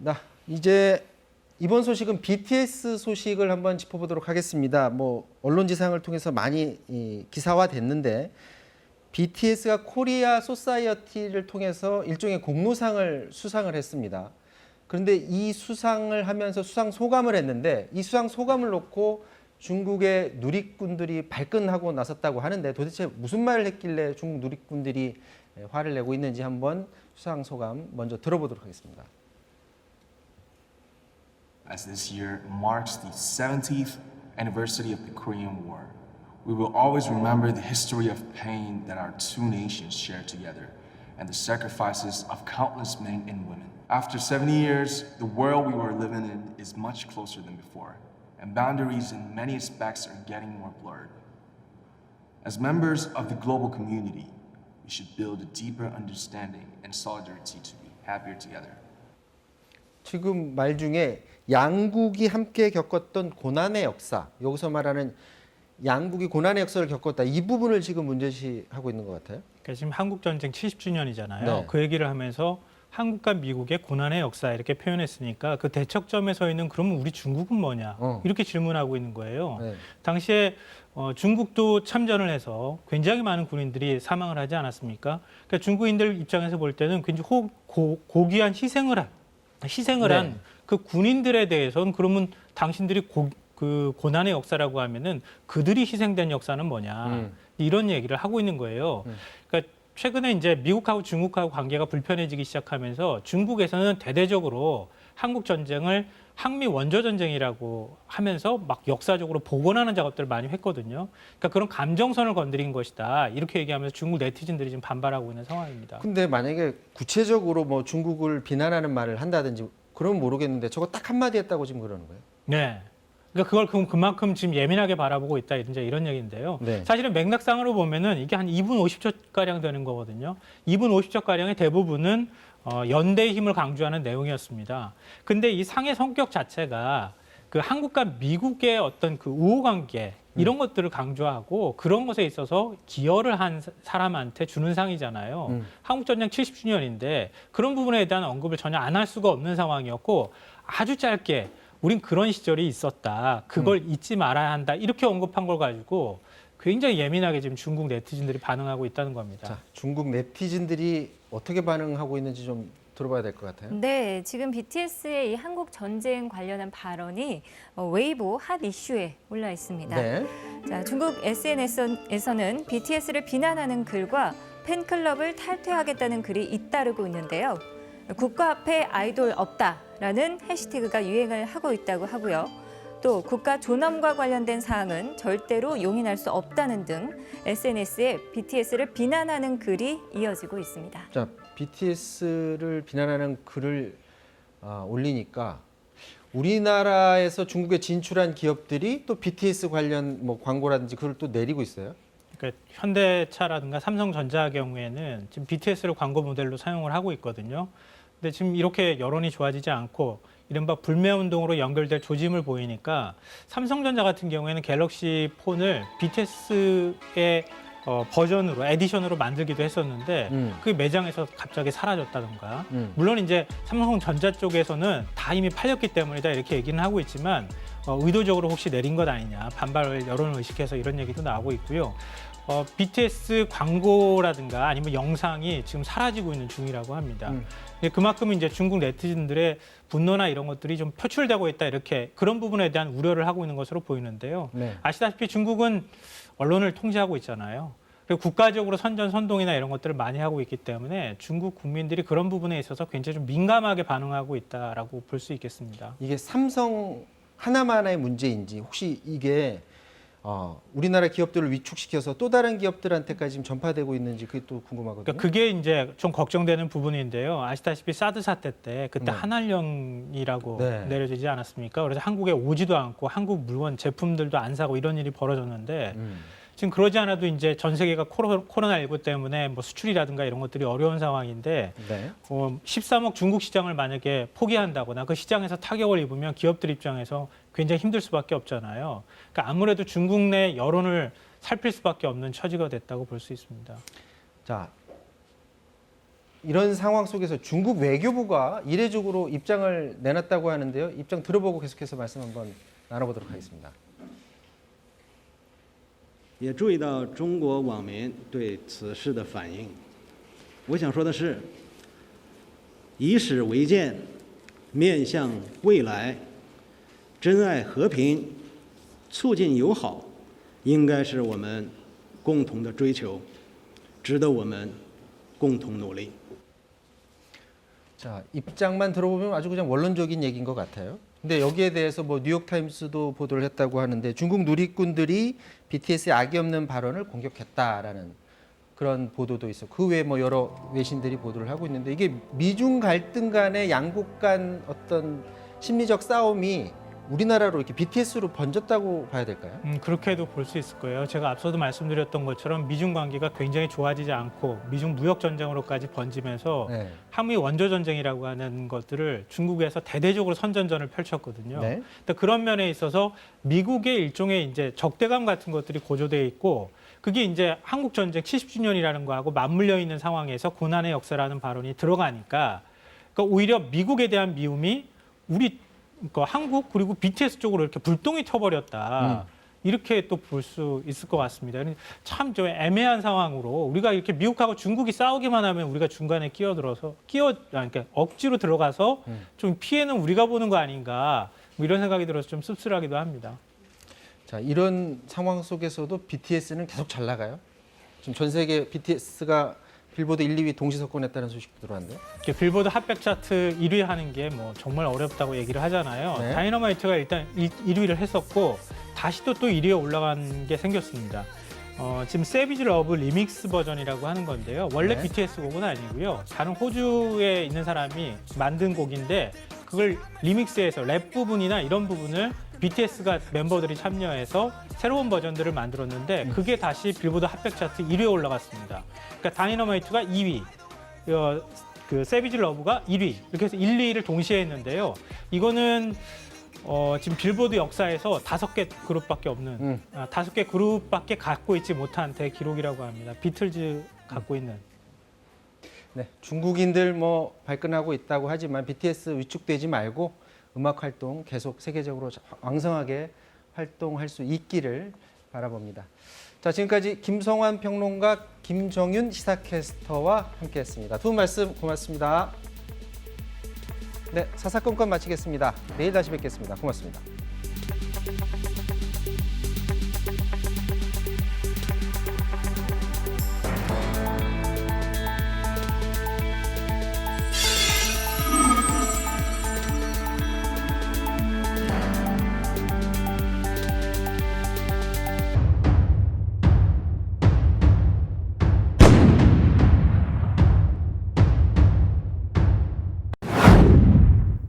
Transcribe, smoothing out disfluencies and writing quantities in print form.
나 이제 이번 소식은 BTS 소식을 한번 짚어보도록 하겠습니다. 뭐 언론 지상을 통해서 많이 기사화됐는데 BTS가 코리아 소사이어티를 통해서 일종의 공로상을 수상을 했습니다. 그런데 이 수상을 하면서 수상 소감을 했는데 이 수상 소감을 놓고 중국의 누리꾼들이 발끈하고 나섰다고 하는데 도대체 무슨 말을 했길래 중국 누리꾼들이 화를 내고 있는지 한번 수상 소감 먼저 들어보도록 하겠습니다. As this year marks the 70th anniversary of the Korean War, we will always remember the history of pain that our two nations shared together and the sacrifices of countless men and women. After 70 years, the world we were living in is much closer than before, and boundaries in many aspects are getting more blurred. As members of the global community, we should build a deeper understanding and solidarity to be happier together. 지금 말 중에 양국이 함께 겪었던 고난의 역사, 여기서 말하는 양국이 고난의 역사를 겪었다. 이 부분을 지금 문제시하고 있는 것 같아요. 그러니까 지금 한국 전쟁 70주년이잖아요. 네. 그 얘기를 하면서 한국과 미국의 고난의 역사 이렇게 표현했으니까 그 대척점에 서 있는 그러면 우리 중국은 뭐냐 이렇게 질문하고 있는 거예요. 네. 당시에 중국도 참전을 해서 굉장히 많은 군인들이 사망을 하지 않았습니까? 그러니까 중국인들 입장에서 볼 때는 굉장히 고귀한 희생을 한 그 군인들에 대해서는 그러면 당신들이 그 고난의 역사라고 하면은 그들이 희생된 역사는 뭐냐 이런 얘기를 하고 있는 거예요. 그러니까 최근에 이제 미국하고 중국하고 관계가 불편해지기 시작하면서 중국에서는 대대적으로 한국 전쟁을 항미 원조 전쟁이라고 하면서 막 역사적으로 복원하는 작업들을 많이 했거든요. 그러니까 그런 감정선을 건드린 것이다. 이렇게 얘기하면서 중국 네티즌들이 지금 반발하고 있는 상황입니다. 근데 만약에 구체적으로 뭐 중국을 비난하는 말을 한다든지 그러면 모르겠는데 저거 딱 한마디 했다고 지금 그러는 거예요? 네. 그러니까 그걸 그만큼 지금 예민하게 바라보고 있다 이제 이런 얘기인데요. 네. 사실은 맥락상으로 보면은 이게 한 2분 50초 가량 되는 거거든요. 2분 50초 가량의 대부분은 연대의 힘을 강조하는 내용이었습니다. 근데 이 상의 성격 자체가 그 한국과 미국의 어떤 그 우호 관계 이런 것들을 강조하고 그런 것에 있어서 기여를 한 사람한테 주는 상이잖아요. 한국전쟁 70주년인데 그런 부분에 대한 언급을 전혀 안 할 수가 없는 상황이었고 아주 짧게 우린 그런 시절이 있었다. 그걸 잊지 말아야 한다. 이렇게 언급한 걸 가지고 굉장히 예민하게 지금 중국 네티즌들이 반응하고 있다는 겁니다. 자, 중국 네티즌들이 어떻게 반응하고 있는지 좀 들어봐야 될 것 같아요. 네, 지금 BTS의 이 한국 전쟁 관련한 발언이 웨이보 핫 이슈에 올라 있습니다. 네. 자, 중국 SNS에서는 BTS를 비난하는 글과 팬클럽을 탈퇴하겠다는 글이 잇따르고 있는데요. 국가 앞에 아이돌 없다라는 해시태그가 유행을 하고 있다고 하고요. 또 국가 존엄과 관련된 사항은 절대로 용인할 수 없다는 등 SNS에 BTS를 비난하는 글이 이어지고 있습니다. 자, BTS를 비난하는 글을 올리니까 우리나라에서 중국에 진출한 기업들이 또 BTS 관련 뭐 광고라든지 그걸 또 내리고 있어요. 그러니까 현대차라든가 삼성전자 경우에는 지금 BTS를 광고 모델로 사용을 하고 있거든요. 근데 지금 이렇게 여론이 좋아지지 않고 이른바 불매운동으로 연결될 조짐을 보이니까 삼성전자 같은 경우에는 갤럭시 폰을 BTS의 버전으로, 에디션으로 만들기도 했었는데 그 매장에서 갑자기 사라졌다던가. 물론 이제 삼성전자 쪽에서는 다 이미 팔렸기 때문이다 이렇게 얘기는 하고 있지만 의도적으로 혹시 내린 것 아니냐, 반발 여론을 의식해서 이런 얘기도 나오고 있고요. BTS 광고라든가 아니면 영상이 지금 사라지고 있는 중이라고 합니다. 그만큼 이제 중국 네티즌들의 분노나 이런 것들이 좀 표출되고 있다 이렇게 그런 부분에 대한 우려를 하고 있는 것으로 보이는데요. 네. 아시다시피 중국은 언론을 통제하고 있잖아요. 그리고 국가적으로 선동이나 이런 것들을 많이 하고 있기 때문에 중국 국민들이 그런 부분에 있어서 굉장히 좀 민감하게 반응하고 있다라고 볼 수 있겠습니다. 이게 삼성 하나만의 문제인지 혹시 이게 우리나라 기업들을 위축시켜서 또 다른 기업들한테까지 지금 전파되고 있는지 그게 또 궁금하거든요. 그러니까 그게 이제 좀 걱정되는 부분인데요. 아시다시피 사드 사태 때 그때 네. 한한령이라고 네. 내려지지 않았습니까? 그래서 한국에 오지도 않고 한국 물건 제품들도 안 사고 이런 일이 벌어졌는데 지금 그러지 않아도 이제 전 세계가 코로나19 때문에 뭐 수출이라든가 이런 것들이 어려운 상황인데 네. 13억 중국 시장을 만약에 포기한다거나 그 시장에서 타격을 입으면 기업들 입장에서 굉장히 힘들 수밖에 없잖아요. 그러니까 아무래도 중국 내 여론을 살필 수밖에 없는 처지가 됐다고 볼 수 있습니다. 자, 이런 상황 속에서 중국 외교부가 이례적으로 입장을 내놨다고 하는데요. 입장 들어보고 계속해서 말씀 한번 나눠보도록 하겠습니다. 也注意到中国网民对此事的反应。我想说的是，以史为鉴，面向未来，珍爱和平，促进友好，应该是我们共同的追求，值得我们共同努力。 자, 입장만 들어보면 아주 그냥 원론적인 얘기인 것 같아요. 근데 여기에 대해서 뭐 뉴욕타임스도 보도를 했다고 하는데 중국 누리꾼들이 BTS의 악의 없는 발언을 공격했다라는 그런 보도도 있어. 그 외에 뭐 여러 외신들이 보도를 하고 있는데 이게 미중 갈등 간의 양국 간 어떤 심리적 싸움이 우리나라로 이렇게 BTS로 번졌다고 봐야 될까요? 그렇게도 볼 수 있을 거예요. 제가 앞서도 말씀드렸던 것처럼 미중 관계가 굉장히 좋아지지 않고 미중 무역 전쟁으로까지 번지면서 네. 한미 원조 전쟁이라고 하는 것들을 중국에서 대대적으로 선전전을 펼쳤거든요. 네. 근데 그런 면에 있어서 미국의 일종의 이제 적대감 같은 것들이 고조돼 있고 그게 이제 한국 전쟁 70주년이라는 거하고 맞물려 있는 상황에서 고난의 역사라는 발언이 들어가니까 그러니까 오히려 미국에 대한 미움이 우리 그러니까 한국 그리고 BTS 쪽으로 이렇게 불똥이 튀어버렸다. 이렇게 또 볼 수 있을 것 같습니다. 참 좀 애매한 상황으로 우리가 이렇게 미국하고 중국이 싸우기만 하면 우리가 중간에 그러니까 억지로 들어가서 좀 피해는 우리가 보는 거 아닌가 뭐 이런 생각이 들어서 좀 씁쓸하기도 합니다. 자, 이런 상황 속에서도 BTS는 계속 잘 나가요. 지금 전 세계 BTS가 빌보드 1, 2위 동시 석권했다는 소식도 들어왔는데요. 이렇게 빌보드 핫백 차트 1위 하는 게 뭐 정말 어렵다고 얘기를 하잖아요. 네. 다이너마이트가 일단 1위를 했었고 다시 또 1위에 올라간 게 생겼습니다. 지금 세비지 러브 리믹스 버전이라고 하는 건데요. 원래 네. BTS 곡은 아니고요. 다른 호주에 있는 사람이 만든 곡인데 그걸 리믹스해서 랩 부분이나 이런 부분을 BTS가 멤버들이 참여해서 새로운 버전들을 만들었는데 그게 다시 빌보드 핫백 차트 1위에 올라갔습니다. 그러니까 다이너마이트가 2위, 그 세비지 러브가 1위 이렇게 해서 1, 2위를 동시에 했는데요. 이거는 지금 빌보드 역사에서 5개 그룹밖에 없는 5개 그룹밖에 갖고 있지 못한 대기록이라고 합니다. 비틀즈 갖고 있는. 네, 중국인들 뭐 발끈하고 있다고 하지만 BTS 위축되지 말고 음악 활동 계속 세계적으로 왕성하게 활동할 수 있기를 바라봅니다. 자, 지금까지 김성환 평론가, 김정윤 시사캐스터와 함께했습니다. 두 분 말씀 고맙습니다. 네, 사사건건 마치겠습니다. 내일 다시 뵙겠습니다. 고맙습니다.